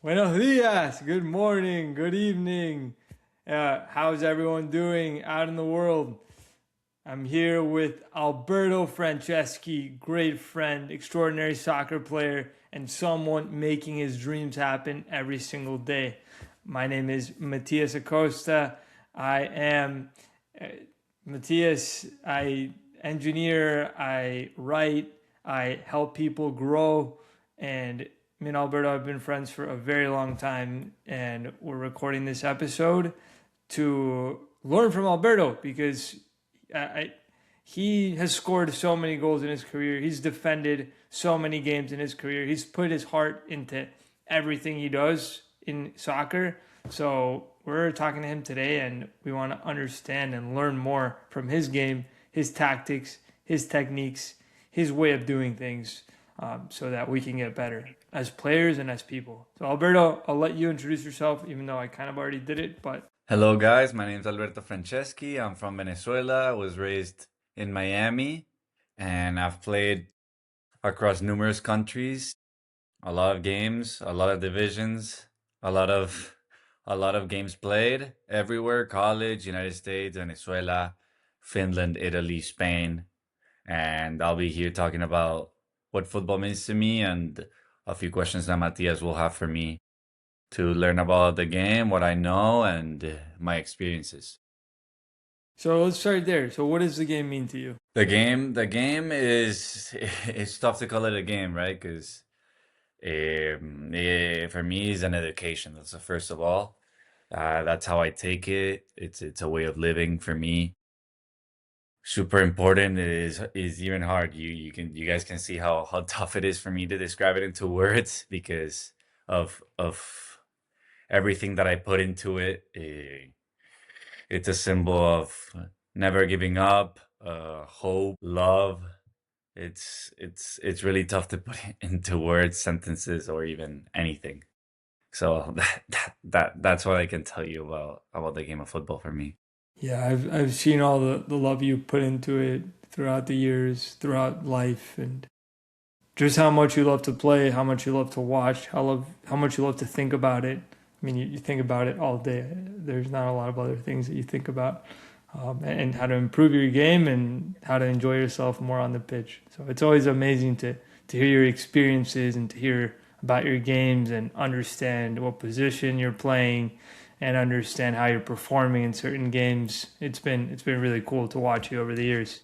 Buenos dias, good morning, good evening. How's everyone doing out in the world? I'm here with Alberto Franceschi, great friend, extraordinary soccer player, and someone making his dreams happen every single day. My name is Matias Acosta. I am uh, Matias. I engineer, I write, I help people grow, and me and Alberto have been friends for a very long time, and we're recording this episode to learn from Alberto because I, he has scored so many goals in his career. He's defended so many games in his career. He's put his heart into everything he does in soccer. So we're talking to him today, and we want to understand and learn more from his game, his tactics, his techniques, his way of doing things, so that we can get better as players and as people. So Alberto, I'll let you introduce yourself, even though I kind of already did it, but Hello, guys. My name is Alberto Franceschi. I'm from Venezuela. I was raised in Miami, and I've played across numerous countries, a lot of games, a lot of divisions, a lot of a lot of games played everywhere, college, United States, Venezuela, Finland, Italy, Spain, and I'll be here talking about what football means to me and a few questions that Matias will have for me to learn about the game, what I know, and my experiences. so let's start there. So what does the game mean to you? The game is it's tough to call it a game, right? Because for me, it's an education. That's the first of all. That's how I take it. It's a way of living for me. Super important is even hard. You guys can see how tough it is for me to describe it into words because of everything that I put into it. It's a symbol of never giving up, hope, love. It's really tough to put it into words, sentences, or even anything. So that's what I can tell you about the game of football for me. Yeah, I've seen all the love you put into it throughout the years, throughout life, and just how much you love to play, how much you love to watch, how much you love to think about it. I mean, you think about it all day. There's not a lot of other things that you think about, and how to improve your game and how to enjoy yourself more on the pitch. So it's always amazing to hear your experiences and to hear about your games and understand what position you're playing and understand how you're performing in certain games. It's been really cool to watch you over the years.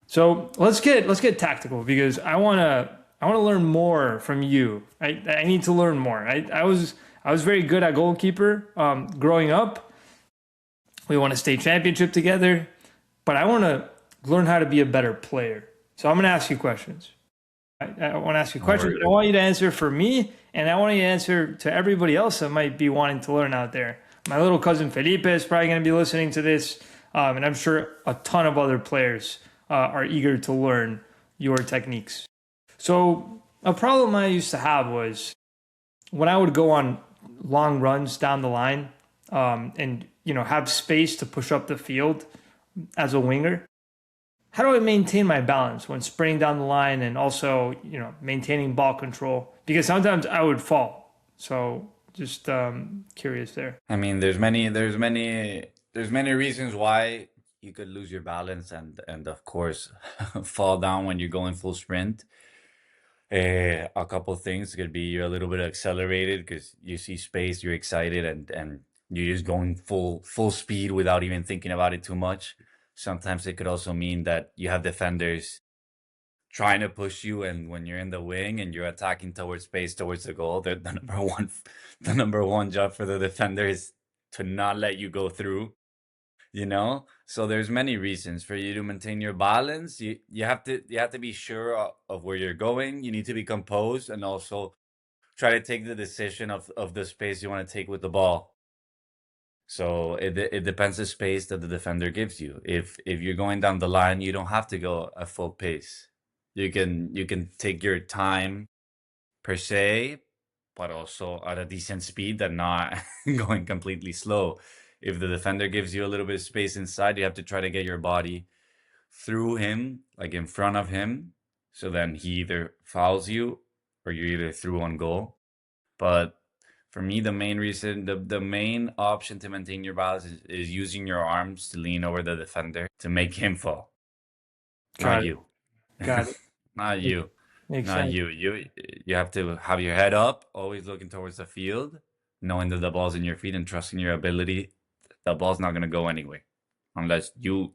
So let's get tactical because I wanna learn more from you. I need to learn more. I was very good at goalkeeper growing up. We won a state championship together, but I want to learn how to be a better player. So I'm gonna ask you questions. I want to ask you All questions. right. I want you to answer for me, and I want you to answer to everybody else that might be wanting to learn out there. My little cousin Felipe is probably going to be listening to this, and I'm sure a ton of other players are eager to learn your techniques. So, a problem I used to have was when I would go on long runs down the line, and have space to push up the field as a winger. How do I maintain my balance when sprinting down the line and also, maintaining ball control? Because sometimes I would fall. So just curious there. I mean, there's many reasons why you could lose your balance and of course fall down when you're going full sprint. A couple things could be you're a little bit accelerated because you see space, you're excited, and you're just going full speed without even thinking about it too much. Sometimes it could also mean that you have defenders trying to push you, and when you're in the wing and you're attacking towards space, towards the goal, the number one the number one job for the defender is to not let you go through, so there's many reasons for you to maintain your balance. You have to be sure of where you're going. You need to be composed and also try to take the decision of the space you want to take with the ball. So it depends the space that the defender gives you. If you're going down the line, you don't have to go at full pace. You can take your time per se, but also at a decent speed and not going completely slow. If the defender gives you a little bit of space inside, you have to try to get your body through him, like in front of him. So then he either fouls you or you're either through on goal. But For me, the main reason, the main option to maintain your balance is using your arms to lean over the defender to make him fall, not Got it. you. Got it. Not Makes you. makes Not sense. you. You have to have your head up, always looking towards the field, knowing that the ball's in your feet and trusting your ability. The ball's not gonna go anywhere unless you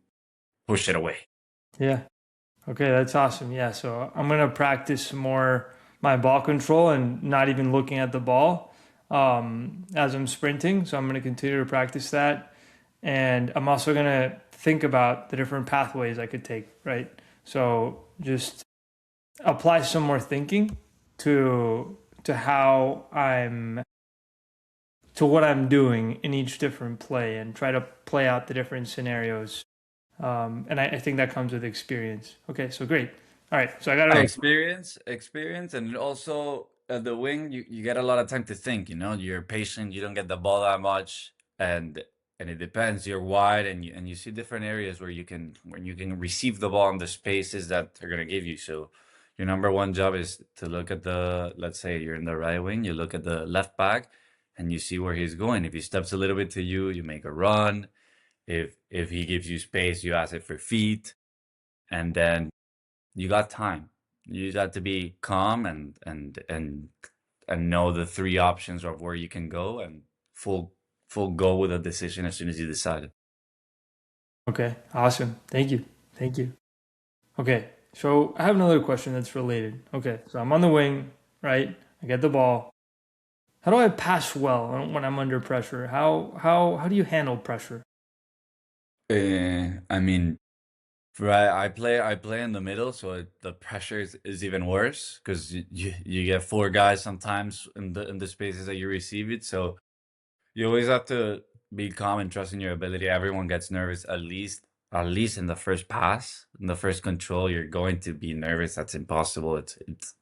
push it away. Yeah. Okay, that's awesome. Yeah, so I'm gonna practice more my ball control and not even looking at the ball as I'm sprinting. So I'm gonna continue to practice that, and I'm also gonna think about the different pathways I could take. Right. So just apply some more thinking to how I'm to what I'm doing in each different play and try to play out the different scenarios. And I think that comes with experience. Okay, so great. All right, so I got to. Experience, and also at the wing, you get a lot of time to think. You're patient. You don't get the ball that much, and it depends. You're wide, and you see different areas where you can receive the ball in the spaces that they're gonna give you. So, your number one job is to look at the. Let's say you're in the right wing. You look at the left back, and you see where he's going. If he steps a little bit to you, you make a run. If he gives you space, you ask it for feet, and then you got time. You just have to be calm and know the three options of where you can go and full go with a decision as soon as you decide. Okay, awesome. Thank you. Thank you. Okay, so I have another question that's related. Okay, so I'm on the wing, right? I get the ball. How do I pass well when I'm under pressure? How do you handle pressure? I mean, right, I play in the middle, so the pressure is even worse because you get four guys sometimes in the spaces that you receive it. So you always have to be calm and trust in your ability. Everyone gets nervous at least in the first pass, in the first control. You're going to be nervous. That's impossible.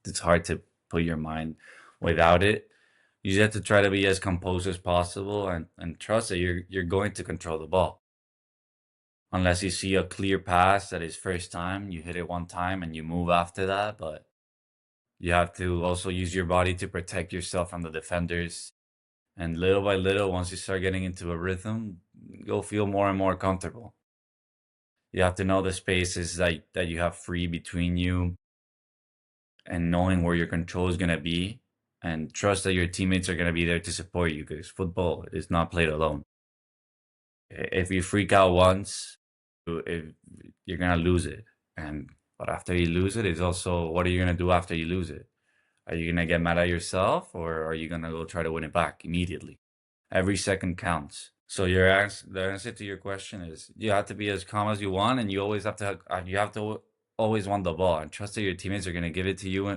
It's hard to put your mind without it. You just have to try to be as composed as possible and trust that you're going to control the ball. Unless you see a clear pass that is first time, you hit it one time and you move after that. But you have to also use your body to protect yourself from the defenders. And little by little, once you start getting into a rhythm, you'll feel more and more comfortable. You have to know the spaces that you have free between you and knowing where your control is going to be and trust that your teammates are going to be there to support you because football is not played alone. If you freak out once, if you're going to lose it. But after you lose it, it's also what are you going to do after you lose it? Are you going to get mad at yourself or are you going to go try to win it back immediately? Every second counts. So the answer to your question is you have to be as calm as you want, and you have to always want the ball and trust that your teammates are going to give it to you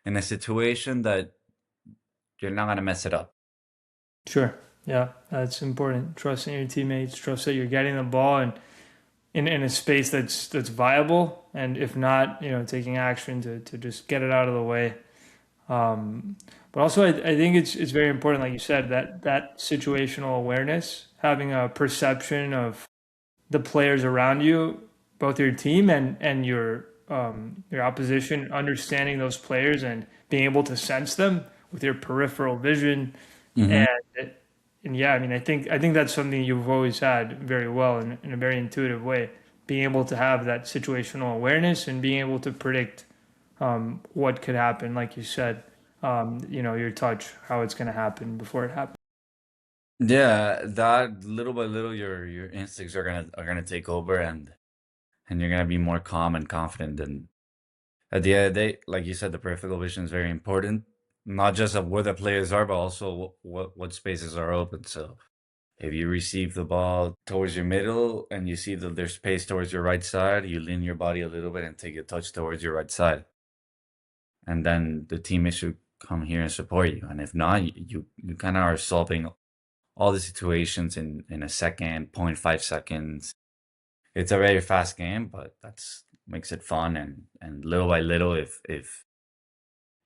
in a situation that you're not going to mess it up. Sure. Yeah, that's important. Trusting your teammates, trust that you're getting the ball and in a space that's viable, and if not, taking action to just get it out of the way. But also, I think it's very important, like you said, that situational awareness, having a perception of the players around you, both your team and your opposition, understanding those players and being able to sense them with your peripheral vision, Hmm. and and yeah, I mean, I think that's something you've always had very well in a very intuitive way, being able to have that situational awareness and being able to predict what could happen, like you said, your touch, how it's going to happen before it happens. Yeah, that little by little, your instincts are gonna take over, and you're gonna be more calm and confident. And at the end of the day, like you said, the peripheral vision is very important, not just of where the players are, but also what spaces are open. So if you receive the ball towards your middle and you see that there's space towards your right side, you lean your body a little bit and take a touch towards your right side. And then the teammates should come here and support you. And if not, you kind of are solving all the situations in a second, point 0.5 seconds. It's a very fast game, but that's makes it fun and little by little if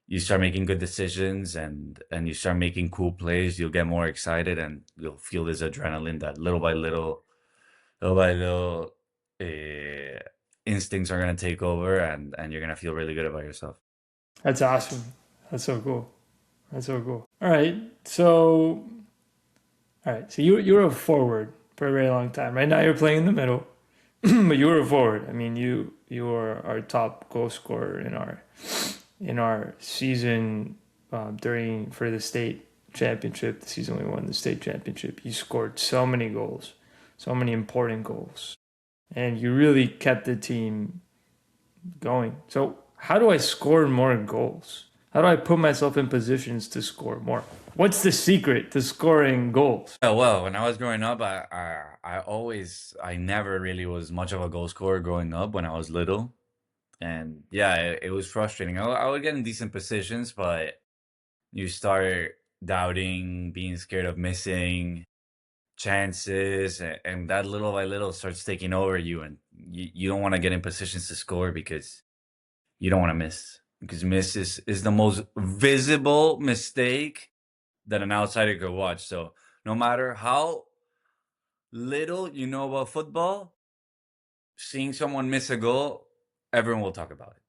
you start making good decisions and you start making cool plays, you'll get more excited and you'll feel this adrenaline that little by little, uh, instincts are gonna take over and you're gonna feel really good about yourself. That's awesome. That's so cool. That's so cool. All right. So you were a forward for a very long time. Right now you're playing in the middle, but you were a forward. I mean, you were our top goal scorer in our season during for the state championship. The season we won the state championship, you scored so many goals, so many important goals, and you really kept the team going. So how do I score more goals? How do I put myself in positions to score more? What's the secret to scoring goals? Yeah, well, when I was growing up, I never really was much of a goal scorer growing up when I was little. And yeah, it was frustrating. I would get in decent positions, but you start doubting, being scared of missing chances, and that little by little starts taking over you. And you don't want to get in positions to score because you don't want to miss. Because is the most visible mistake that an outsider could watch. So no matter how little you know about football, seeing someone miss a goal, everyone will talk about it.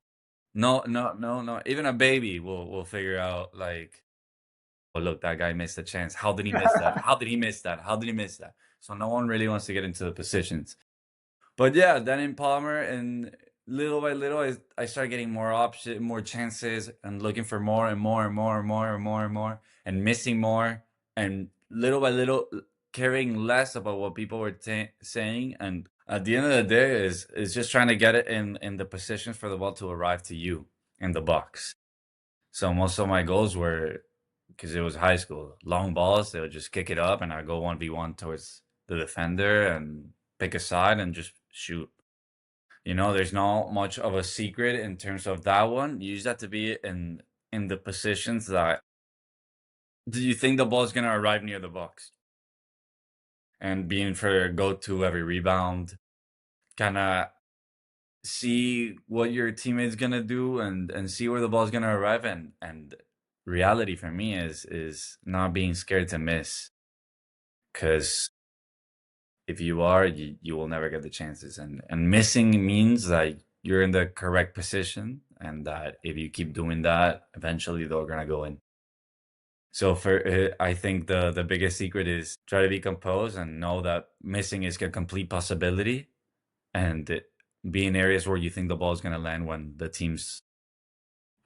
No, no, no, no. Even a baby will figure out like, oh look, that guy missed a chance. How did he miss that? How did he miss that? How did he miss that? So no one really wants to get into the positions. But yeah, then in Palmer and little by little, I started getting more options, more chances, and looking for more and more and more and more and more and more, and missing more, and little by little, caring less about what people were saying. And at the end of the day, is just trying to get it in the positions for the ball to arrive to you in the box. So most of my goals were because it was high school, long balls. They would just kick it up, and I go 1v1 towards the defender and pick a side and just shoot. There's not much of a secret in terms of that one. You just have to be in the positions that do you think the ball's gonna arrive near the box and being for go to every rebound, kind of see what your teammate's gonna do and see where the ball's gonna arrive and reality for me is not being scared to miss because if you are you will never get the chances and missing means that you're in the correct position and that if you keep doing that eventually they're gonna go in. So for I think the biggest secret is try to be composed and know that missing is a complete possibility and be in areas where you think the ball is going to land when the team's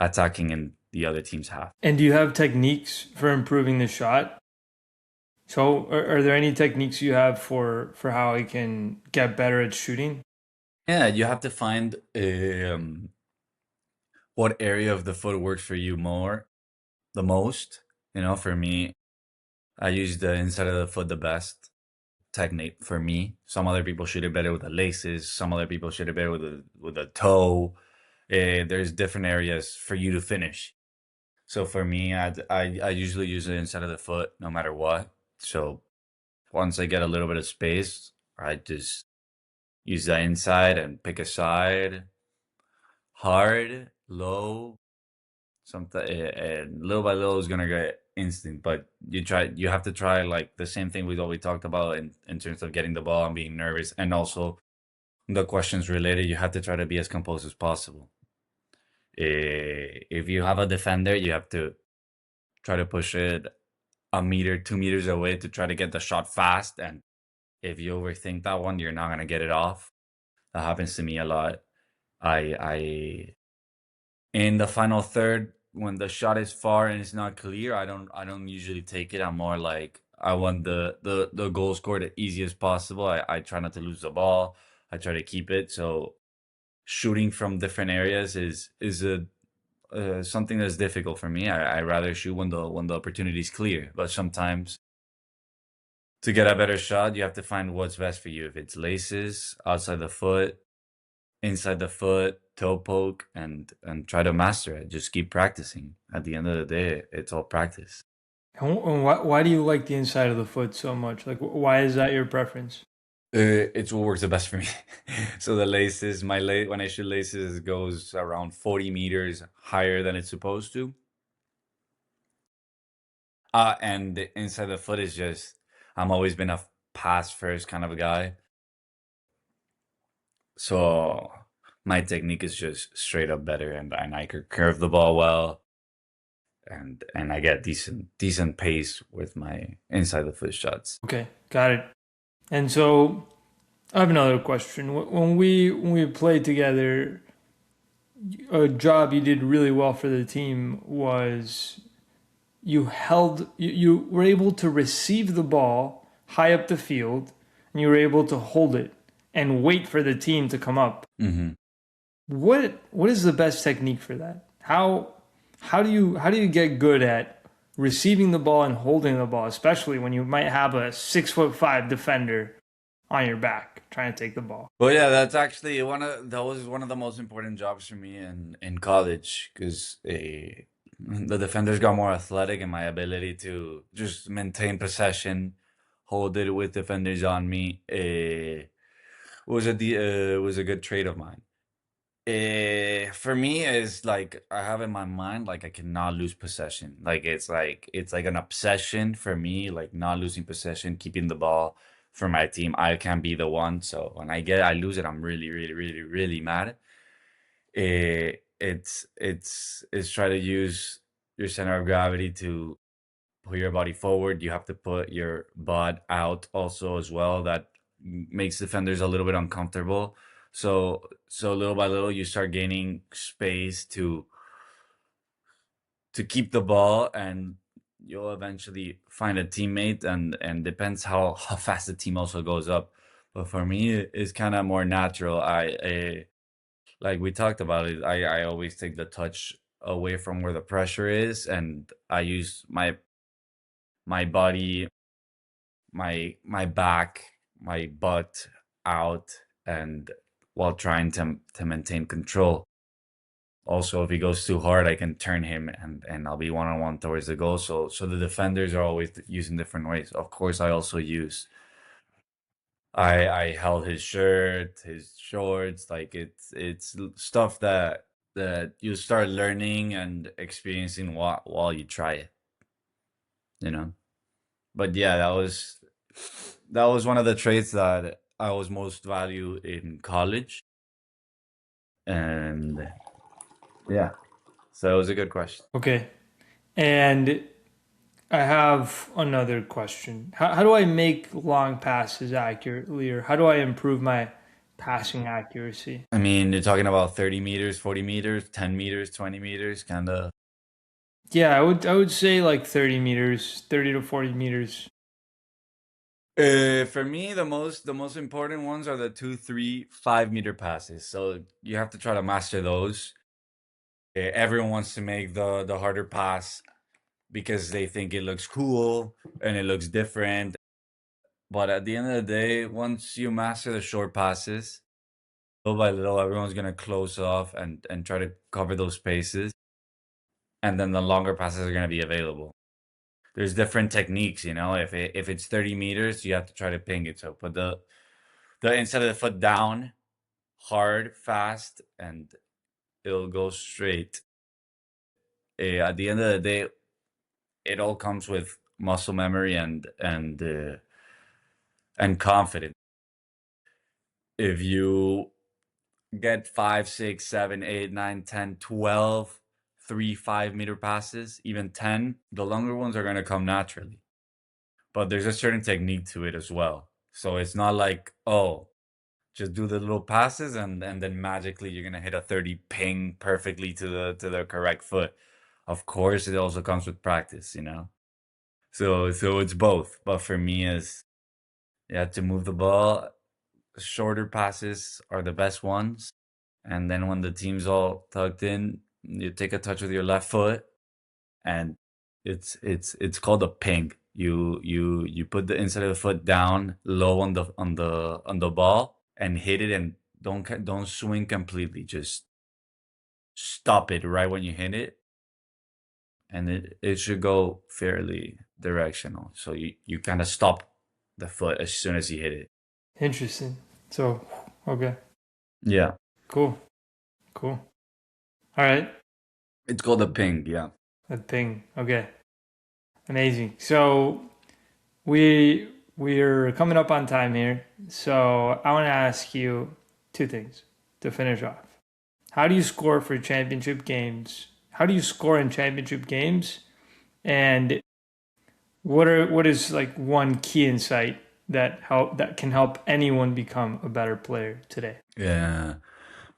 attacking and the other team's half. And do you have techniques for improving the shot? So, are there any techniques you have for how I can get better at shooting? Yeah, you have to find what area of the foot works for you the most. For me, I use the inside of the foot the best technique for me. Some other people shoot it better with the laces. Some other people shoot it better with a toe. There's different areas for you to finish. So for me, I usually use the inside of the foot no matter what. So once I get a little bit of space, I just use the inside and pick a side, hard, low, something, and little by little is gonna get instinct. But you have to try like the same thing we always talked about in terms of getting the ball and being nervous, and also the questions related. You have to try to be as composed as possible. If you have a defender, you have to try to push it a meter, 2 meters away to try to get the shot fast. And if you overthink that one, you're not gonna get it off. That happens to me a lot. I in the final third, when the shot is far and it's not clear, I don't usually take it. I'm more like I want the goal score the easiest possible. I try not to lose the ball. I try to keep it. So shooting from different areas is a something that's difficult for me. I rather shoot when the opportunity is clear. But sometimes to get a better shot, you have to find what's best for you. If it's laces, outside the foot, inside the foot, toe poke, and try to master it. Just keep practicing. At the end of the day, it's all practice. And why do you like the inside of the foot so much? Like, why is that your preference? It's what works the best for me. So the laces, when I shoot laces, it goes around 40 meters higher than it's supposed to. And the inside the foot is just, I'm always been a pass first kind of a guy. So my technique is just straight up better, and I could curve the ball well. and I get decent pace with my inside the foot shots. Okay, got it. And so I have another question. When we played together, a job you did really well for the team was you were able to receive the ball high up the field, and you were able to hold it and wait for the team to come up. Hmm. What is the best technique for that? How do you get good at receiving the ball and holding the ball, especially when you might have a 6'5" defender on your back trying to take the ball? Well, yeah, that's actually that was one of the most important jobs for me in college because the defenders got more athletic, and my ability to just maintain possession, hold it with defenders on me, was a good trait of mine. For me, is like I have in my mind like I cannot lose possession. Like it's like an obsession for me, like not losing possession, keeping the ball for my team. I can't be the one. So when I lose it, I'm really, really, really, really mad. It's try to use your center of gravity to put your body forward. You have to put your butt out also as well. That makes defenders a little bit uncomfortable. So little by little, you start gaining space to keep the ball, and you'll eventually find a teammate. And depends how fast the team also goes up. But for me, it's kind of more natural. Like we talked about it. I always take the touch away from where the pressure is, and I use my body, my back, my butt out, and while trying to maintain control. Also, if he goes too hard, I can turn him, and I'll be one on one towards the goal. So the defenders are always using different ways. Of course, I also use I held his shirt, his shorts. Like it's stuff that you start learning and experiencing while you try it. You know. But yeah, that was one of the traits that I was most value in college, and yeah, so it was a good question. Okay. And I have another question. How do I make long passes accurately, or how do I improve my passing accuracy? I mean, you're talking about 30 meters, 40 meters, 10 meters, 20 meters, kind of. Yeah, I would say like 30 meters, 30 to 40 meters. For me, the most important ones are the 2, 3, 5 meter passes. So you have to try to master those. Everyone wants to make the harder pass because they think it looks cool and it looks different. But at the end of the day, once you master the short passes, little by little, everyone's gonna close off and try to cover those spaces, and then the longer passes are gonna be available. There's different techniques, if it's 30 meters, you have to try to ping it. So put the inside of the foot down, hard, fast, and it'll go straight. At the end of the day, it all comes with muscle memory and confidence. If you get 5, 6, 7, 8, 9, 10, 12, 3, 5 meter passes, even 10, the longer ones are going to come naturally. But there's a certain technique to it as well. So it's not like, oh, just do the little passes, and then magically you're gonna hit a 30 ping perfectly to the correct foot. Of course, it also comes with practice. So it's both. But for me, is you have to move the ball. Shorter passes are the best ones. And then when the team's all tucked in, you take a touch with your left foot, and it's called a ping. You put the inside of the foot down low on the ball and hit it, and don't swing completely. Just stop it right when you hit it, and it should go fairly directional. So you kind of stop the foot as soon as you hit it. Interesting. So, okay, Yeah, cool, cool. All right, it's called a ping. Yeah. a ping. Okay, amazing. So we're coming up on time here. So I want to ask you two things to finish off. How do you score for championship games? how do you score in championship games? And what is like one key insight that can help anyone become a better player today? Yeah.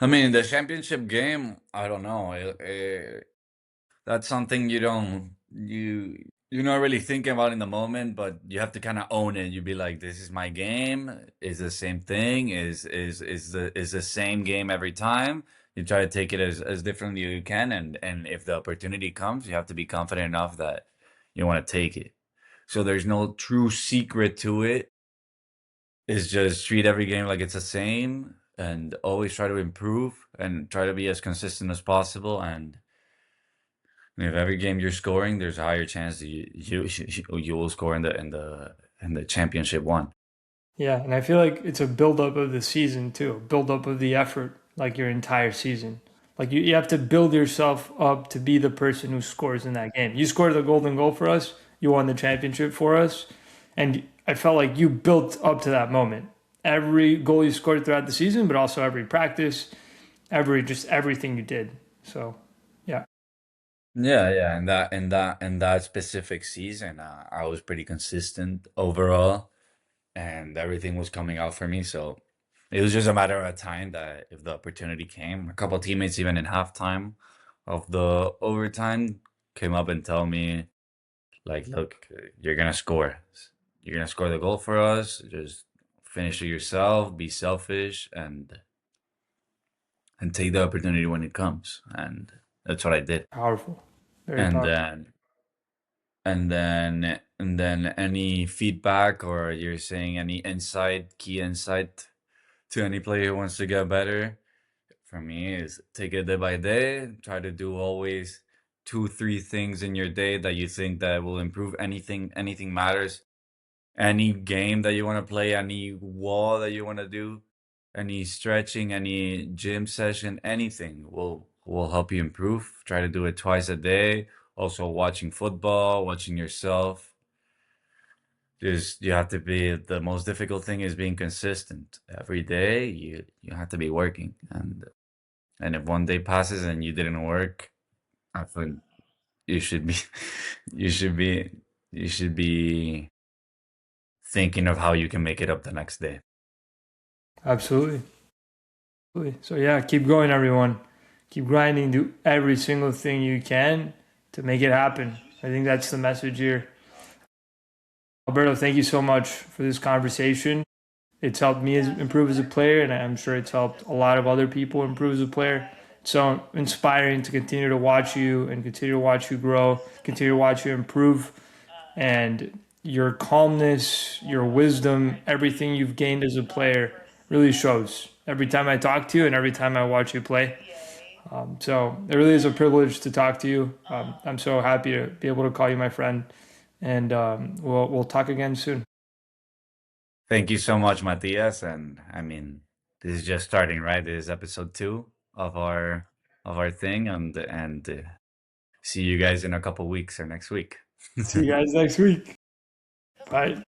I mean, the championship game, I don't know. That's something you're not really thinking about in the moment, but you have to kind of own it. You be like, "This is my game. Is the same thing. Is the same game every time." You try to take it as differently as you can, and if the opportunity comes, you have to be confident enough that you want to take it. So there's no true secret to it. It's just treat every game like it's the same, and always try to improve and try to be as consistent as possible. And if every game you're scoring, there's a higher chance that you will score in the championship one. Yeah, and I feel like it's a buildup of the season too, a buildup of the effort, like your entire season. Like you have to build yourself up to be the person who scores in that game. You scored the golden goal for us, you won the championship for us, and I felt like you built up to that moment. Every goal you scored throughout the season, but also every practice, just everything you did. So, yeah, Yeah, yeah, and that specific season, I was pretty consistent overall, and everything was coming out for me. So it was just a matter of time that if the opportunity came, a couple of teammates even in halftime of the overtime came up and tell me like, "Look, you're gonna score the goal for us. Just finish it yourself. Be selfish, and take the opportunity when it comes." And that's what I did. powerful, very And powerful. then any feedback, or you're saying any key insight to any player who wants to get better, for me is take it day by day. Try to do always two, three things in your day that you think that will improve anything matters. Any game that you want to play, any wall that you want to do, any stretching, any gym session, anything will help you improve. Try to do it twice a day. Also watching football, watching yourself. Just you have to be the most difficult thing is being consistent. Every day you have to be working. And if one day passes and you didn't work, I think you should be you should be you should be thinking of how you can make it up the next day. Absolutely. Absolutely. So yeah, keep going, everyone. Keep grinding. Do every single thing you can to make it happen. I think that's the message here. Alberto, thank you so much for this conversation. It's helped me improve as a player, and I'm sure it's helped a lot of other people improve as a player. It's so inspiring to continue to watch you and continue to watch you grow, continue to watch you improve, and your calmness, your wisdom, everything you've gained as a player really shows every time I talk to you and every time I watch you play. So it really is a privilege to talk to you. I'm so happy to be able to call you my friend, and we'll talk again soon. Thank you so much, Matias. And I mean, this is just starting, right? This is episode 2 of our thing, and see you guys in a couple weeks or next week. See you guys next week. Bye.